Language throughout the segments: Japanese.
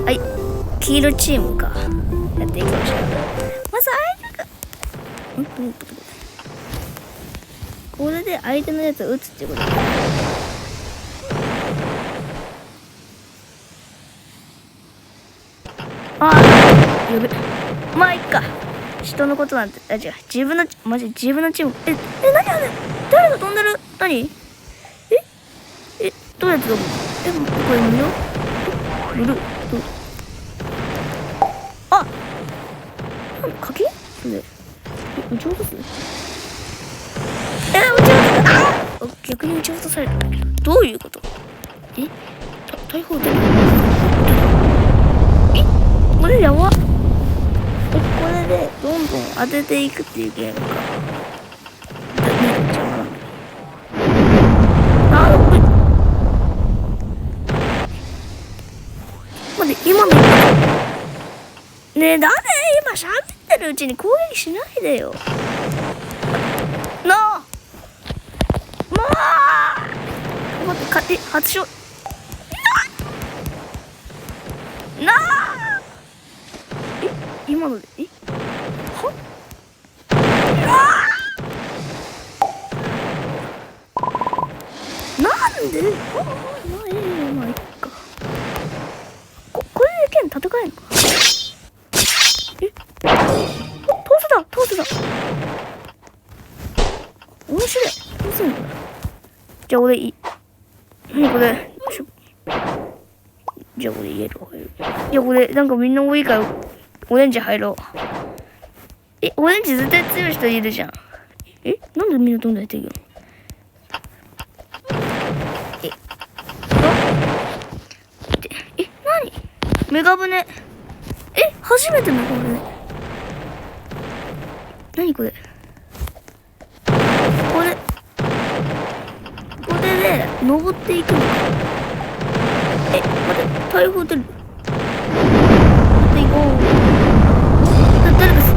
はい、黄色チームか。やっていきましょう。まず相手がこれで相手のやつを撃つってことだ。ああ、やべ。まあいっか。人のことなんて、違う。自分のチーム。何あれ、誰が飛んでる。何どうやって飛ぶの。これ無料。あ、鍵それ。撃ち落とす。撃ち落とす。逆に撃ち落とされた。どういうこと。大砲で。これやば。これでどんどん当てていくっていうゲームか。待って、今のねえ、誰今喋ってるうちに攻撃しないでよ。なあ、まあ待って、初勝なあ、今のではなんでまあいっか。これで剣戦えんのか。通せた面白い。どうすんの。じゃあ俺これじゃあこれイエロー入る。いやこれなんかみんな多いからオレンジ入ろう。オレンジ絶対強い人いるじゃん。なんでみんなどんどんやっていくの。何メガ船。初めてメガ船。何これ。これで登っていくのか。待って、大砲出る。待っていこう。誰かすぐ。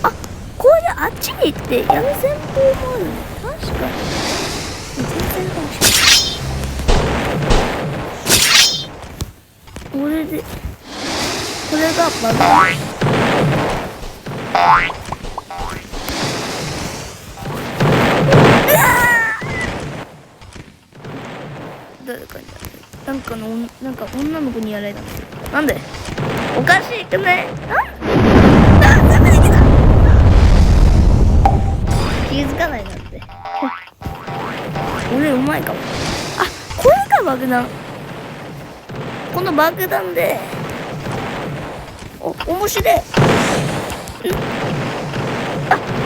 あ、これであっちに行ってやる戦法もあるね。確かに全然かもしれない。これがバグ。誰かになんか女の子にやられたんですよ。なんでおかしいくね。ダメだけど気づかないなんて。俺うまいかも。これが爆弾。この爆弾で面白い。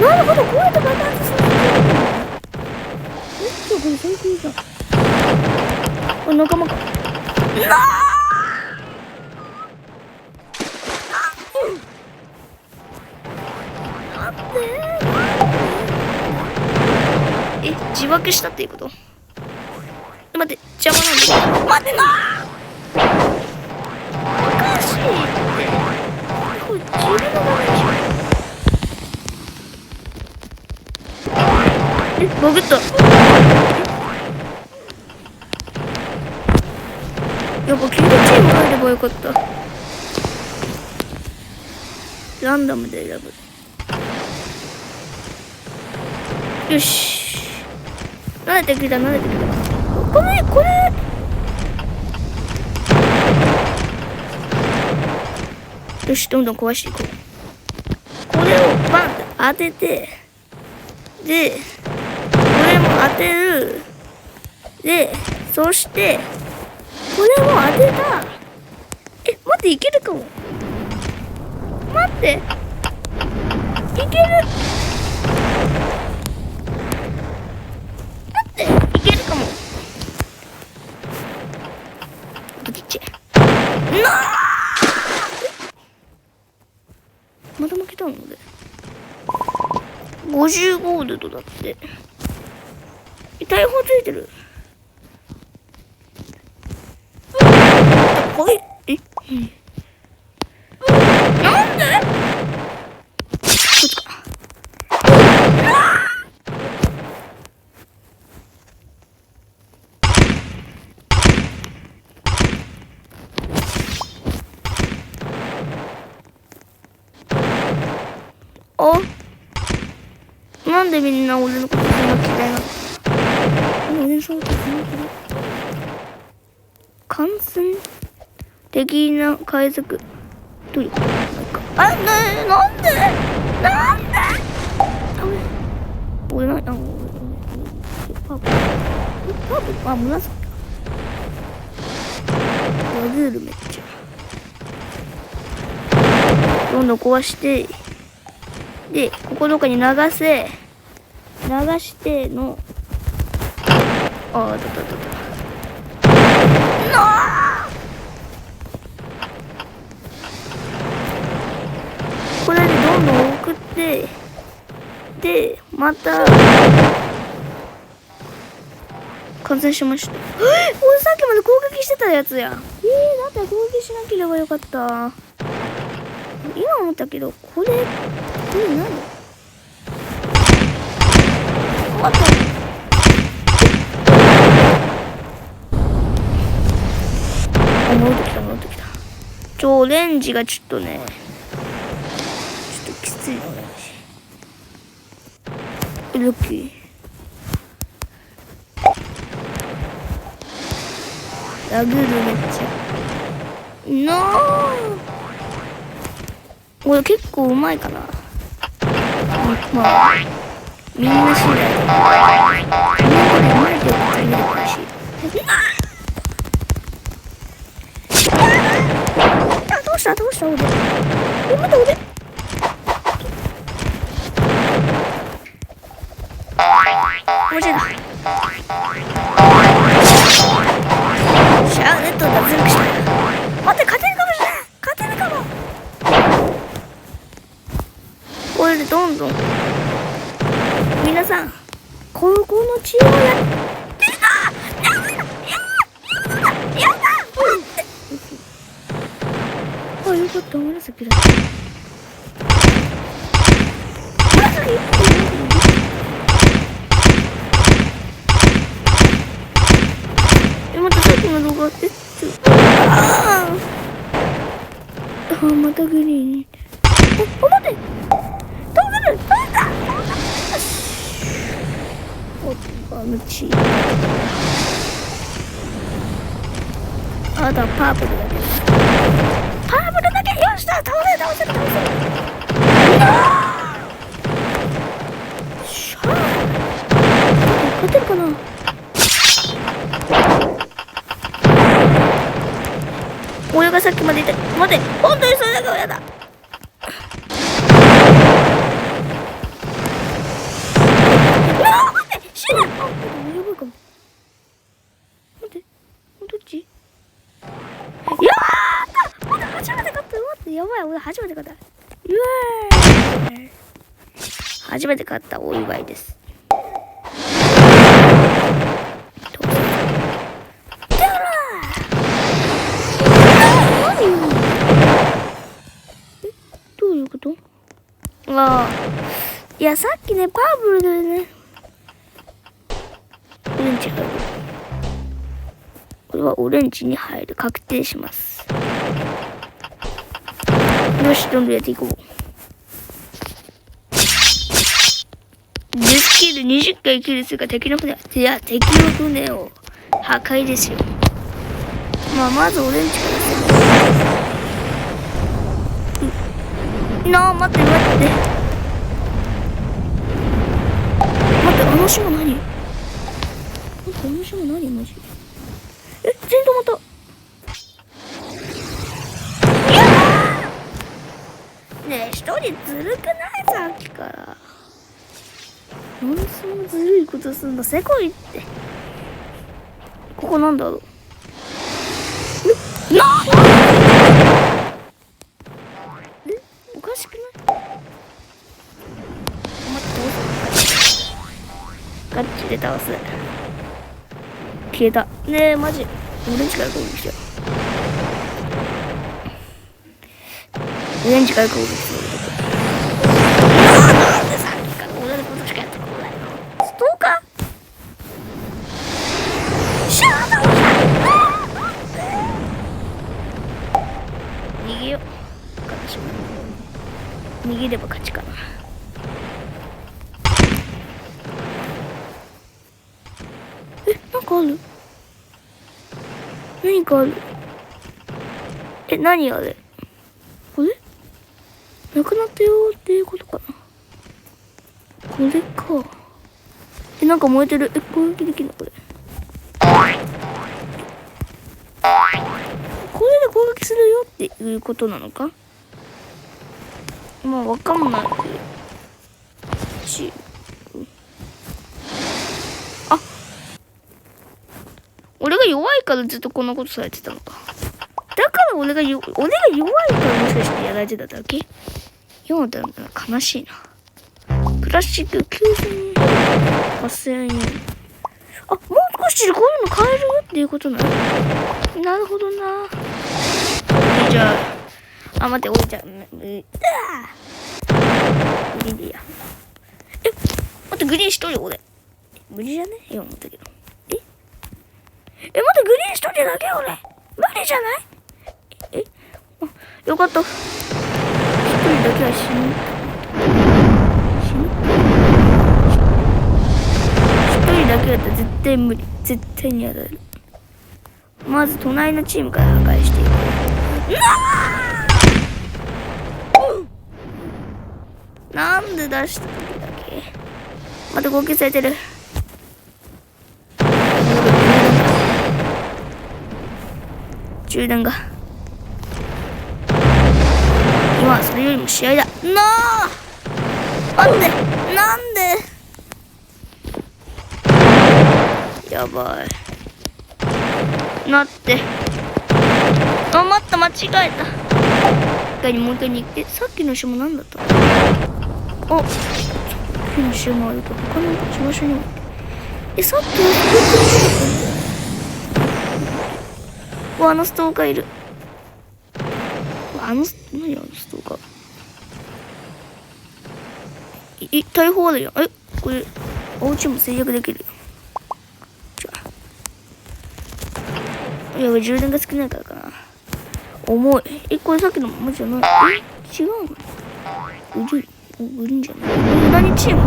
なるほど、こうやって爆発するんだ。これ最高じゃん。これ仲間か。なんで自爆したっていうこと。待って、邪魔なんだ。待ってな。おかしいって。これ自分の場面じゃん。バグった。やっぱ黄色チーム入ればよかった。ランダムで選ぶ。よし。慣れてきた。これ。よし、どんどん壊していこう。これをバンって当てて、で、これも当てる。で、そして、これも当てた。待って、いけるかも。待って。いける。待って、いけるかも。ちっちゃい。また負けたので。50ゴールドだって。大砲ついてる。これなんでこっちか。なんでみんな俺のことそんな嫌いなの？俺のことそんな嫌い？感染的な海賊どういうこと？なんでなんで俺パープル紫か。ラグールめっちゃどんどん壊してでここどっかに流してのこれでどんどん送ってでまた完成しました。俺さっきまで攻撃してたやつや。だったら攻撃しなければよかった。今思ったけどこれ何？あと戻ってきた。オレンジがちょっとねちょっときついのオレンジ。ルッキーラグールめっちゃ俺結構うまいかな。まあみんな次第でみんなこれうまいって言ってみるらしい。どうした俺待って俺間違えた。シャーネットが全部した。待って勝てるかも。これでどんどん皆さんこの血をやってるな。やだよかった紫だ。またさっきの動画またグリーン。待って倒せる。あとはパープルだけ。よっしゃ倒せる。しゃー勝てるかな。俺がさっきまで言った。待って本当にそれだけはやだ。待って死ぬ。やばいかも。待ってどっち？やった待って初めて勝った。待ってやばい俺初めて勝った。初めて勝ったお祝いです。どういうこと？いやさっきねパープルでねオレンジ入る。これはオレンジに入る。確定します。よしどんどんやっていこう。デスキル20回キルするか敵の船を破壊ですよ。まずオレンジから待ってあの島何マジ。全然止まった。ねえ一人ずるくない？さっきからなんでそんなずるいことすんの？せこいって。ここなんだろう。おかしくない？ガッチで倒す。消えた。ねえマジオレンジから攻撃しよう。オレンジから攻撃する。なんでさっきから俺のことしかやってこないの？ストーカー？シャーだ逃げよう。逃げれば勝ちかな。かある？何かある？何あれ？これ？なくなったよっていうことかな。これか。なんか燃えてる。攻撃できるのこれ。これで攻撃するよっていうことなのか？まあわかんない。あ、俺が弱いからずっとこんなことされてたのか。だから俺が弱いからもしかしてやられてただけ？4だったら悲しいな。プラスチック9000円。8000円。あ、もう少しでこういうの買えるっていうことなの？なるほどな。じゃあ、待って、俺じゃあ、グリーンでいいや。待って、グリーン一人俺。無理じゃね？今思ったけど。待って、グリーン一人だけ俺。無理じゃない？よかった。一人だけは死ぬ。一人だけだったら絶対無理。絶対にやられる。まず隣のチームから破壊していく。なんで出した時だけ。また攻撃されてる。中断が。今それよりも試合だ。待って、なんでやばい。待って。待った、間違えた。もう一回に行って。さっきの島何だったの？さっきの島あるか他の場所にも。さっきのあのストーカーいる。何あのストーカー。大砲あるよ。これお家も制約できるよ。やばい、充電が少ないからかな。重い。これさっきのままじゃない。違うの？売るんじゃない？何チーム？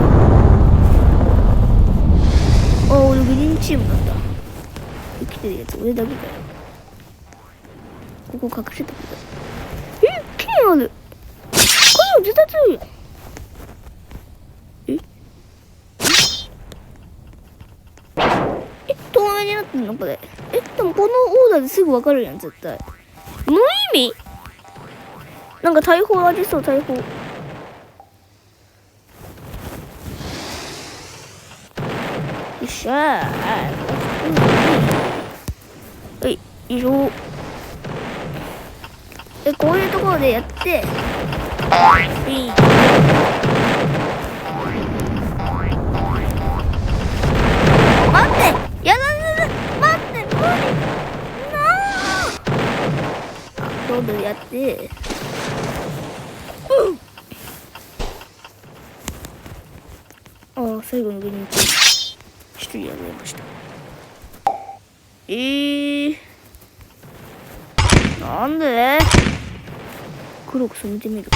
俺グリーンチームなんだ。生きてるやつ俺だけだよ。ここ隠せたけど。剣ある。これ絶対強いよ。透明になってんのこれ。でもこのオーダーですぐ分かるやん絶対。無意味？なんか大砲ありそう。大砲。よっしゃー。よいしょ。こういうところでやって。待って、やられる。待って、無理。どんどんやって。最後のグリーンチーム一人やられました。なんで？黒く染めてみる。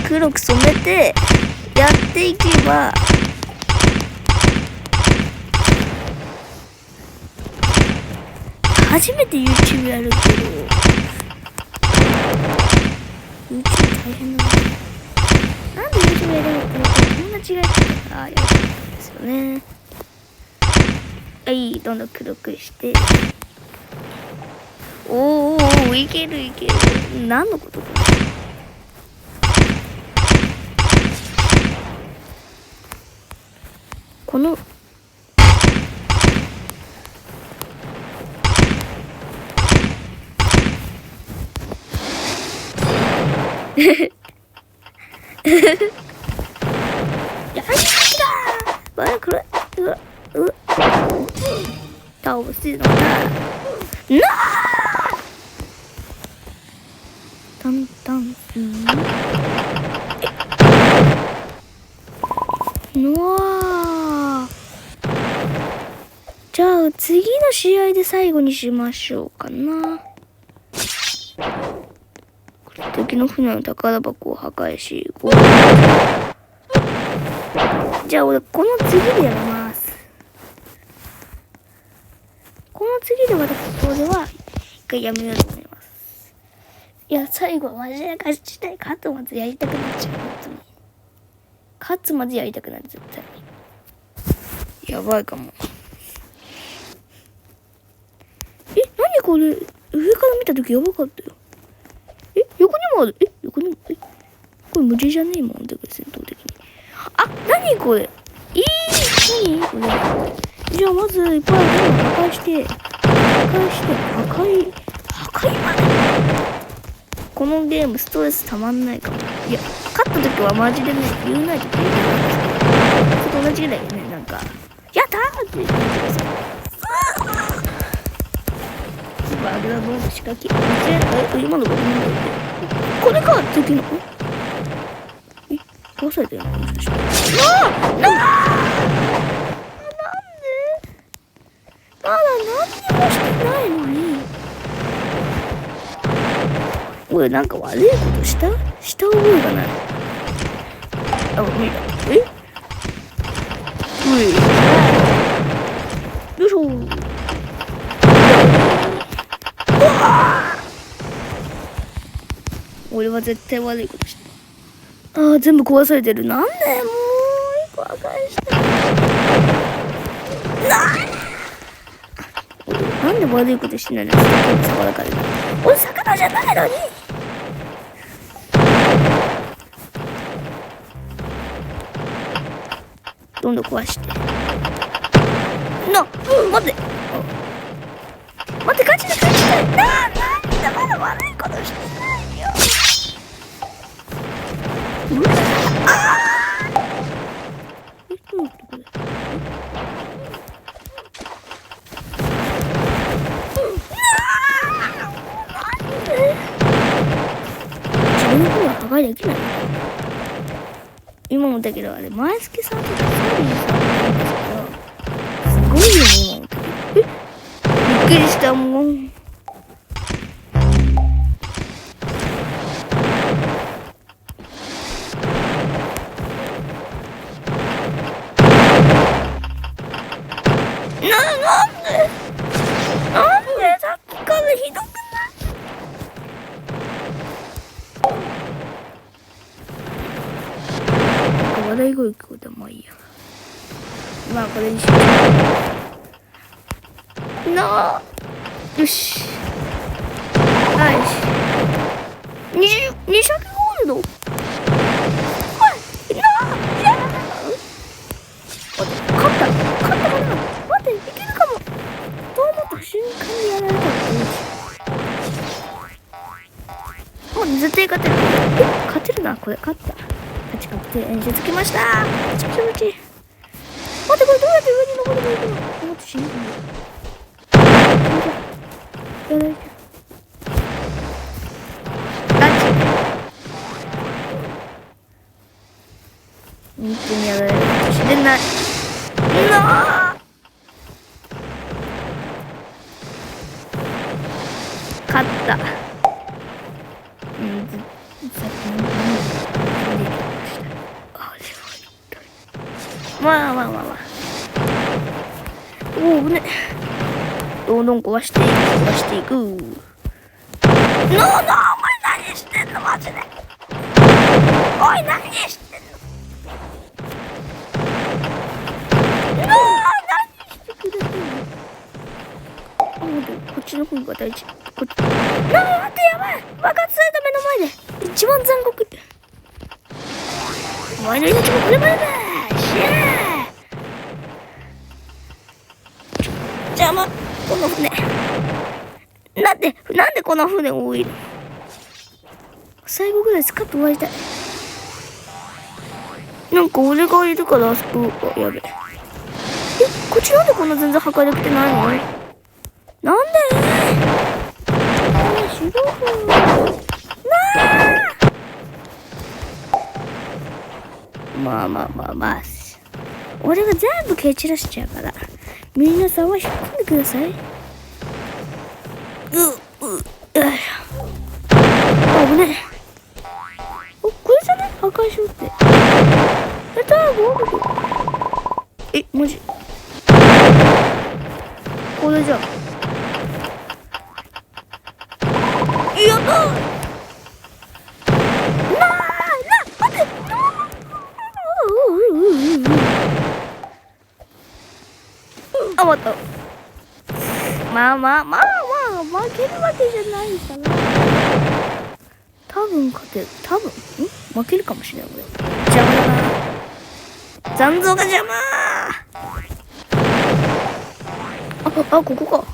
黒く染めてやっていけば初めて YouTube やるけど YouTube 大変なんだ。なんで YouTube やるのってこんな違いってやるんですよね。どんどん黒くしていける。何のことかな。このやりすぎだバラクラ倒すのだタンタンじゃあ次の試合で最後にしましょうかな。敵の船の宝箱を破壊しじゃあ俺この次でやります。この次で私これは一回やめようと思います。いや最後はマジで勝ちたい。勝つまでやりたくなっちゃう。本当に勝つまでやりたくなる。絶対やばいかも。何これ、上から見たときやばかったよ。横にもある。横にも。これ無理じゃねえもんだけど、戦闘的に。何これ。何これ。じゃあまずいっぱい破壊して、破壊まで。このゲームストレスたまんないかも。いや、勝った時はマジでね、言うないといけないんですけど、それと同じぐらいよね、なんか。やったーって言ってください。バグだ、ボン仕掛け。今のボンこれか、次の。壊されたよね、もしかして。なんでまだ何にもしてないのに。俺なんか悪いことした覚えがない。無理だ。よいしょ。俺は絶対悪いことした。全部壊されてる。なんでもう一個破壊して。なんで悪いことしてないの？魚から。俺魚じゃないのに。どんどん壊して。待って。待って、勝ちたい。なんでまだ悪いことしてないよ。自分の方は破壊できない。今もだけどあれ前助さんとかサービスさんなんですけど、すごいよね今も。びっくりしたもん。なんでさっきからひどくない？笑い声聞こえたらまあいいや。まあこれにしよう。よし。20尺ゴールド。勝ったかな。待って、いけるかも。と思った瞬間にやられたらもう絶対勝てる。勝てるな、これ。勝った。勝ち確定。演出つけました。めちゃくちゃ嬉しい。待って、これどうやって上に登ればいいの？思って死ぬ。やられてる。本当にやられるかもしれない。勝った。まあ。おおね。どんどん壊していく。お前何してんのマジで。おい何してんの。何してくれてんの。こっちの方が大事。こっち。待ってやばい。爆発された目の前で。一番残酷。お前の命もこれまでだ。邪魔。この船。なんでこの船多いの。最後ぐらいスカッと終わりたい。なんか俺がいるからあそこ。やべ。こっちなんでこんな全然破壊できてないの？なんで？白くまあ。俺が全部蹴散らしちゃうから。皆さんは引っ込んでください。危ねえ。これじゃね？破壊しようって。やったー、合格。マジこれじゃん。やばい。待って。あ、待った。まあ負けるわけじゃないかな。多分勝てる。負けるかもしれない。これ邪魔だな。残像が邪魔。ここか。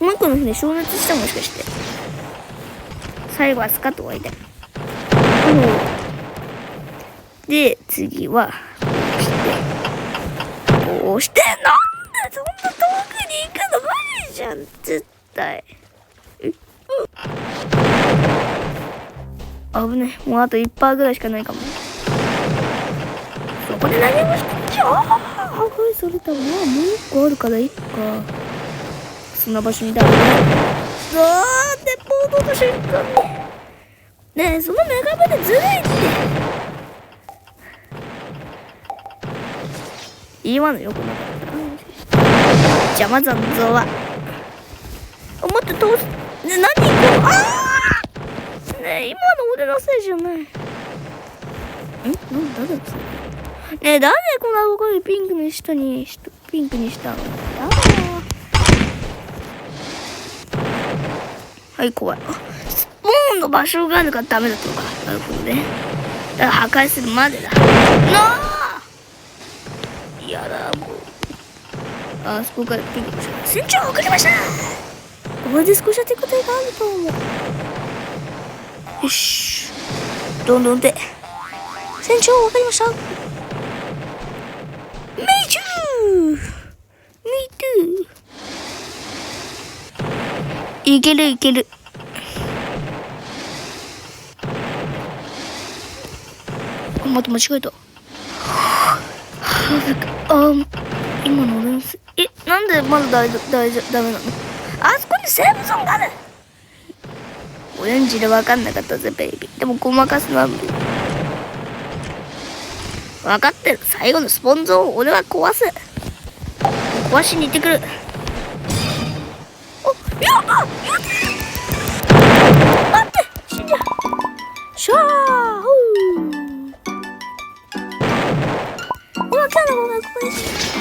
もう一個の船消滅した、もしかして。最後はスカッと終わりたい。で、次はこうしてなんでそんな遠くに行くの無理じゃん、絶対。危ねえ。もうあと 1% ぐらいしかないかも。そこで何もしてんじゃん。破壊されたわ。もう1個あるからいいか。そんな場所にだ。鉄砲と瞬間に。ねえ、そのメガバでずるいって。今のよくなかった。邪魔残像は。もっと通す。ねえ、何これ。ねえ、今の俺のせいじゃない。誰のせい。ねえ、誰こんな動きピンクにしたの。やだ。はい、怖い。スポーンの場所があるからダメだとか。なるほどね。だから破壊するまでだ。やだ、もう。あそこからピンクの船長送りました。これで少しは手応えがあると思う。よし。どんどんで。船長、わかりました。Me too! いける。また間違えた。今の俺のせい。なんでまだダメなの。あそこにセーブゾーンがある。オレンジで分かんなかったぜ、ベイビー。でもごまかすのは無理。分かってる。最後のスポンゾーンを俺は壊しに行ってくる。やばっ。待って、死んじゃう。シャー今日の動画はここです。